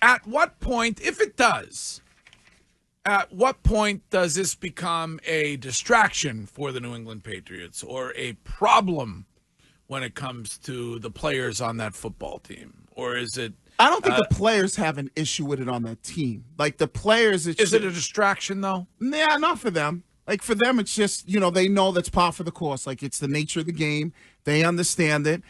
At what point, if it does, at what point does this become a distraction for the New England Patriots or a problem when it comes to the players on that football team? Or is it... I don't think the players have an issue with it on that team. Like, the players... Is it a distraction, though? Nah, not for them. Like, for them, it's just, they know that's par for the course. Like, it's the nature of the game. They understand it.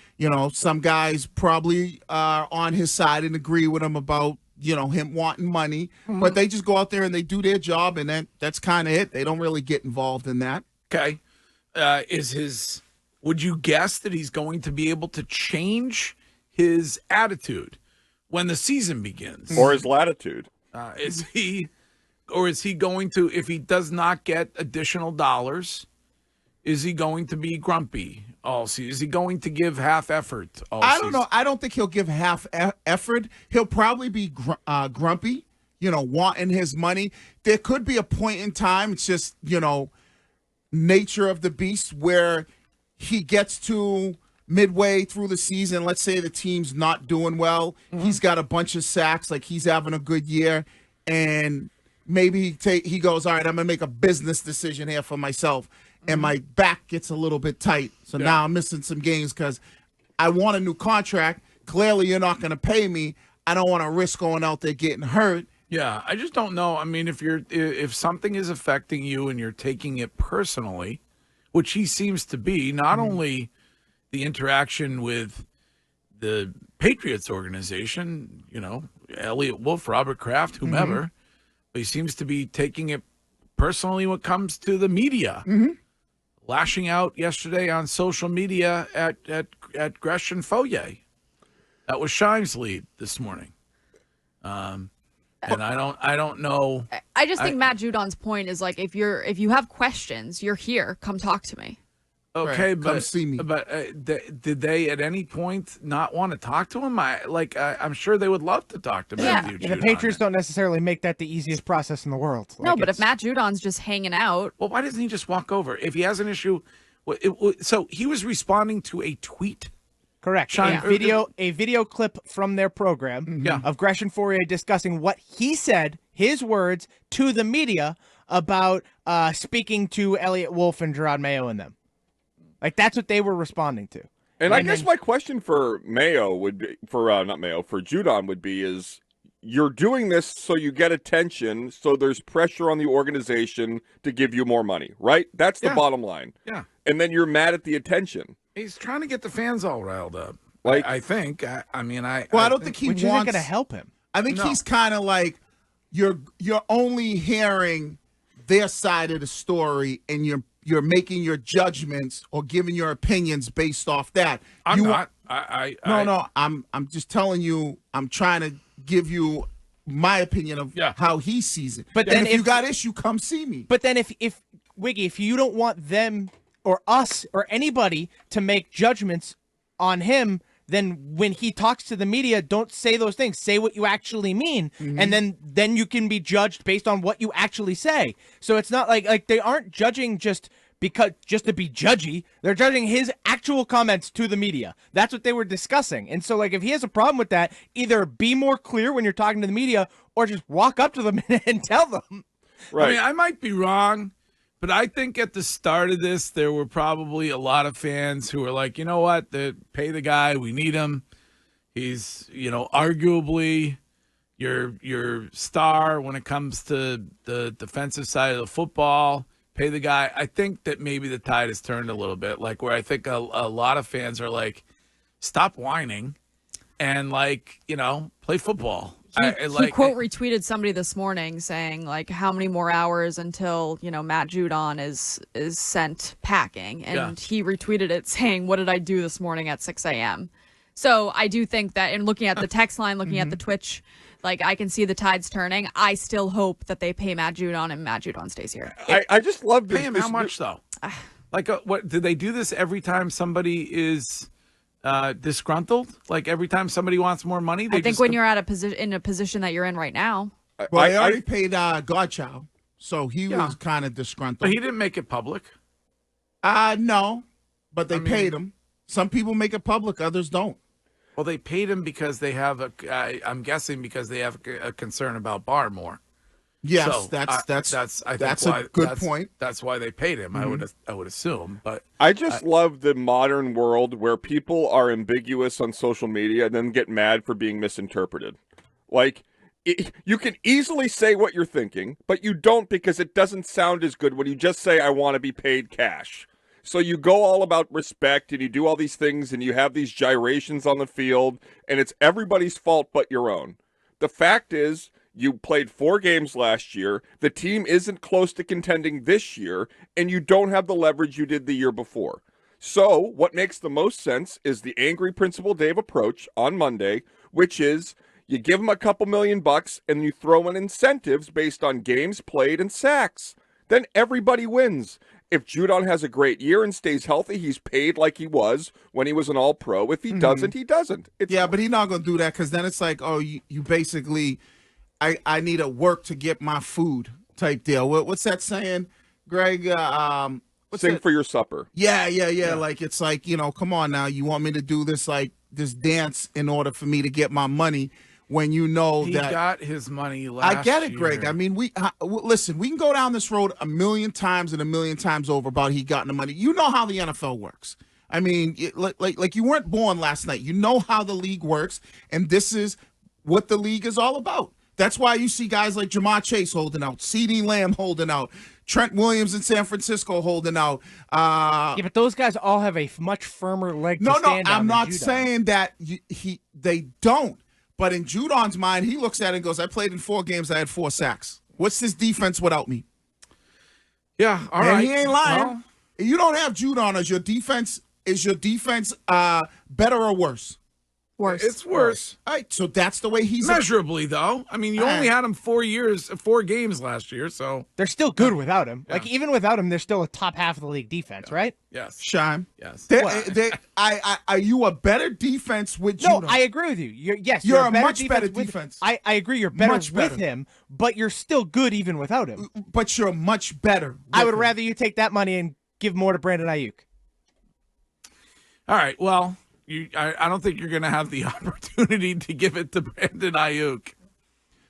Some guys probably are on his side and agree with him about, him wanting money. Mm-hmm. But they just go out there and they do their job, and that's kind of it. They don't really get involved in that. Okay. Would you guess that he's going to be able to change his attitude when the season begins? Or his latitude? Is he going to, if he does not get additional dollars, is he going to be grumpy all season? Is he going to give half effort all season? I don't know. I don't think he'll give half effort. He'll probably be grumpy, wanting his money. There could be a point in time, it's just, nature of the beast, where he gets to midway through the season. Let's say the team's not doing well. Mm-hmm. He's got a bunch of sacks, like he's having a good year, and maybe he goes, all right, I'm going to make a business decision here for myself, and my back gets a little bit tight. So now I'm missing some games because I want a new contract. Clearly, you're not going to pay me. I don't want to risk going out there getting hurt. Yeah, I just don't know. I mean, if something is affecting you and you're taking it personally, which he seems to be, not only the interaction with the Patriots organization, Elliot Wolf, Robert Kraft, whomever, but he seems to be taking it personally when it comes to the media. Mm-hmm. Lashing out yesterday on social media at Gresham Foyer. That was Scheim's lead this morning. And I don't know. I just think Matt Judon's point is, like, if you have questions, you're here. Come talk to me. Okay, right, come see me. But did they at any point not want to talk to him? I'm sure they would love to talk to Matthew Judon. The Patriots don't necessarily make that the easiest process in the world. No, but if Matt Judon's just hanging out, well, why doesn't he just walk over if he has an issue? So he was responding to a tweet. Correct. A video clip from their program of Gresham Fourier discussing what he said, his words, to the media about speaking to Elliot Wolf and Gerard Mayo and them. Like, that's what they were responding to. And I guess my question for Mayo would be, for Judon would be, is you're doing this so you get attention, so there's pressure on the organization to give you more money, right? That's the bottom line. Yeah. And then you're mad at the attention. He's trying to get the fans all riled up. Like, I think. I don't think he wants. Which isn't going to help him. I think he's kind of like, you're only hearing their side of the story, and you're making your judgments or giving your opinions based off that. I'm not. I'm just telling you. I'm trying to give you my opinion of how he sees it. But then if you got issue, come see me. But then if Wiggy, if you don't want them or us or anybody to make judgments on him, then when he talks to the media, don't say those things. Say what you actually mean, and then you can be judged based on what you actually say. So it's not like they aren't judging just to be judgy. They're judging his actual comments to the media. That's what they were discussing. And so, like, if he has a problem with that, either be more clear when you're talking to the media or just walk up to them and tell them. Right. I mean, I might be wrong, but I think at the start of this, there were probably a lot of fans who were like, you know what, pay the guy, we need him. He's, arguably your star when it comes to the defensive side of the football. Pay the guy. I think that maybe the tide has turned a little bit, like where I think a lot of fans are like, stop whining and, play football. He quote retweeted somebody this morning saying, like, how many more hours until, Matt Judon is sent packing. And he retweeted it saying, what did I do this morning at 6 a.m.? So I do think that in looking at the text line, looking at the Twitch, like, I can see the tides turning. I still hope that they pay Matt Judon and Matt Judon stays here. I just love this. Pay him how much, though? What do they do this every time somebody is disgruntled? Like, every time somebody wants more money? I think when you're at in a position that you're in right now. Well, they already paid Godchild, so he was kind of disgruntled. But he didn't make it public. No, but they paid him. Some people make it public, others don't. Well, they paid him because they have I'm guessing because they have a concern about Barr more. Yes, So, that's I think a good point. That's why they paid him. I would assume, but I just love the modern world where people are ambiguous on social media and then get mad for being misinterpreted. Like, you can easily say what you're thinking, but you don't because it doesn't sound as good when you just say, I want to be paid cash. So you go all about respect and you do all these things and you have these gyrations on the field and it's everybody's fault but your own. The fact is, you played 4 games last year. The team isn't close to contending this year, and you don't have the leverage you did the year before. So what makes the most sense is the angry Principal Dave approach on Monday, which is you give him a couple $1,000,000 and you throw in incentives based on games played and sacks. Then everybody wins. If Judon has a great year and stays healthy, he's paid like he was when he was an All-Pro. If he doesn't, he doesn't. But he's not going to do that because then it's like, oh, you basically – I need to work to get my food type deal. What's that saying, Greg? Sing for your supper. Yeah. Like, it's like, come on now. You want me to do this, like, this dance in order for me to get my money when you know he that. got his money last year. I get it, Greg. I mean, listen, we can go down this road a million times and a million times over about he gotten the money. You know how the NFL works. I mean, like you weren't born last night. You know how the league works, and this is what the league is all about. That's why you see guys like Ja'Marr Chase holding out, CeeDee Lamb holding out, Trent Williams in San Francisco holding out. But those guys all have a much firmer leg to stand on. I'm not Judon. saying that they don't. But in Judon's mind, he looks at it and goes, I played in 4 games, I had 4 sacks. What's this defense without me? Yeah, all right. And he ain't lying. Well, You don't have Judon as your defense. Is your defense better or worse? Worse. it's worse. All right, so that's the way he's Measurably, though. I mean, you only had him 4 games last year, so They're still good without him. Like, even without him, they're still a top half of the league defense, right? yes. Scheim. Yes. Are you a better defense with No, Judon? I agree with you. You're a better much better with- defense. I agree you're better Much with better. him, but you're still good even without him. But you're much better. I with would him. rather you take that money and give more to Brandon Aiyuk. All right, well, I don't think you're going to have the opportunity to give it to Brandon Aiyuk.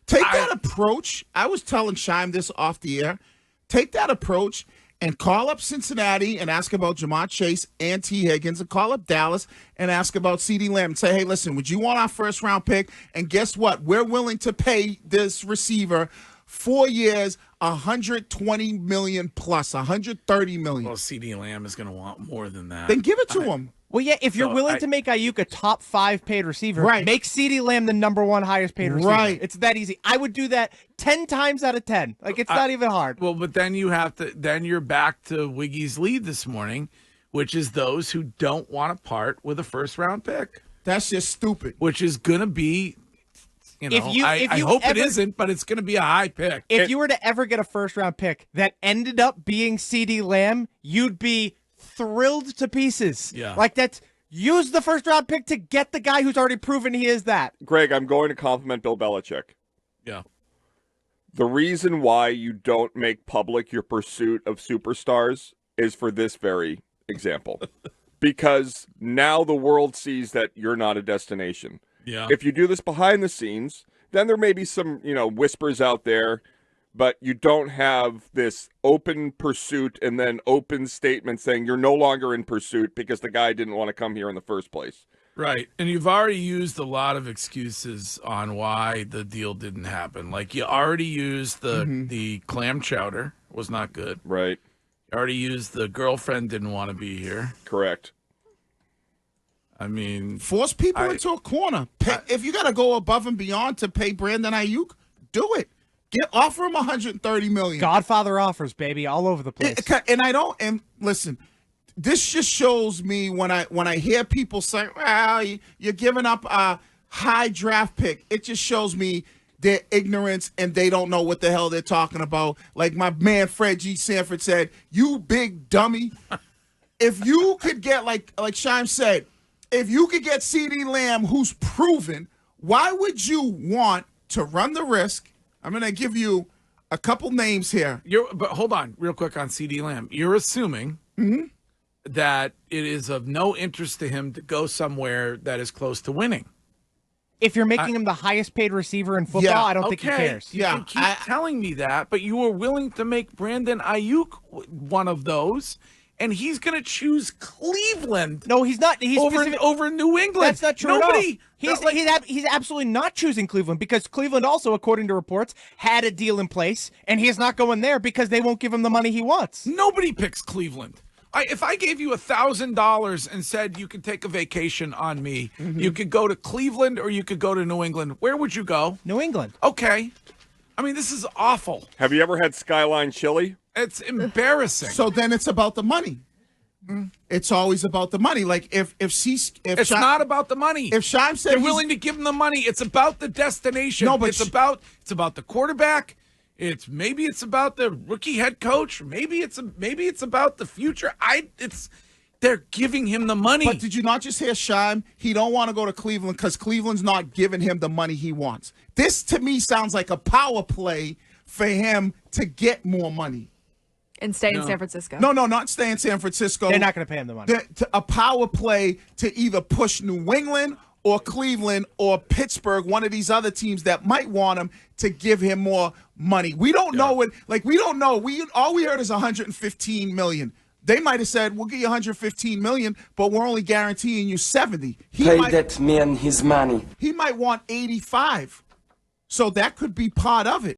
Take that approach. I was telling Scheim this off the air. Take that approach and call up Cincinnati and ask about Ja'Marr Chase and T. Higgins, and call up Dallas and ask about CeeDee Lamb and say, hey, listen, would you want our first-round pick? And guess what? We're willing to pay this receiver 4 years, $120 million plus, $130 million. Well, CeeDee Lamb is going to want more than that. Then give it to him. Well, yeah, if you're So willing to make Aiyuk a top 5 paid receiver, Right. make CeeDee Lamb the number 1 highest paid receiver. Right. It's that easy. I would do that 10 times out of 10. Like, it's not even hard. Well, but then you're back to Wiggy's lead this morning, which is those who don't want to part with a first-round pick, That's just stupid. which is going to be, If you I hope it ever- isn't, but it's going to be a high pick. If you were to ever get a first-round pick that ended up being CeeDee Lamb, you'd be thrilled to pieces. Yeah. Like, use the first-round pick to get the guy who's already proven he is that. Greg, I'm going to compliment Bill Belichick. Yeah. The reason why you don't make public your pursuit of superstars is for this very example. Because now the world sees that you're not a destination. Yeah. If you do this behind the scenes, then there may be some, whispers out there, but you don't have this open pursuit and then open statement saying you're no longer in pursuit because the guy didn't want to come here in the first place. Right. And you've already used a lot of excuses on why the deal didn't happen. Like, you already used the clam chowder was not good. Right. You already used the girlfriend didn't want to be here. Correct. I mean, Force people into a corner. If you got to go above and beyond to pay Brandon Aiyuk, do it. Offer him $130 million. Godfather offers, baby, all over the place. And listen, this just shows me when I hear people say, well, you're giving up a high draft pick, it just shows me their ignorance and they don't know what the hell they're talking about. Like my man Fred G. Sanford said, you big dummy. If you could get, like Scheim said, if you could get CeeDee Lamb, who's proven, why would you want to run the risk? I'm going to give you a couple names here. but hold on real quick on CeeDee Lamb. You're assuming that it is of no interest to him to go somewhere that is close to winning. If you're making him the highest paid receiver in football, Yeah, I don't think he cares. You can keep telling me that, but you were willing to make Brandon Aiyuk one of those, and he's going to choose Cleveland. No, he's not. He's over New England. That's not true Nobody, at all. He's absolutely not choosing Cleveland because Cleveland also, according to reports, had a deal in place, and he's not going there because they won't give him the money he wants. Nobody picks Cleveland. If I gave you $1,000 and said you could take a vacation on me, you could go to Cleveland or you could go to New England. Where would you go? New England. Okay. I mean, this is awful. Have you ever had Skyline chili? It's embarrassing. So then it's about the money. It's always about the money. Like if it's not about the money. If Scheim said they're willing to give him the money, it's about the destination. No, but it's about the quarterback. Maybe it's about the rookie head coach. Maybe it's about the future. They're giving him the money. But did you not just hear Scheim? He don't want to go to Cleveland because Cleveland's not giving him the money he wants. This to me sounds like a power play for him to get more money. And stay in San Francisco. No, not stay in San Francisco. They're not going to pay him the money. A power play to either push New England or Cleveland or Pittsburgh, one of these other teams that might want him to give him more money. We don't know what. Like we don't know. All we heard is 115 million. They might have said we'll give you 115 million, but we're only guaranteeing you 70. Pay that man his money. He might want 85. So that could be part of it.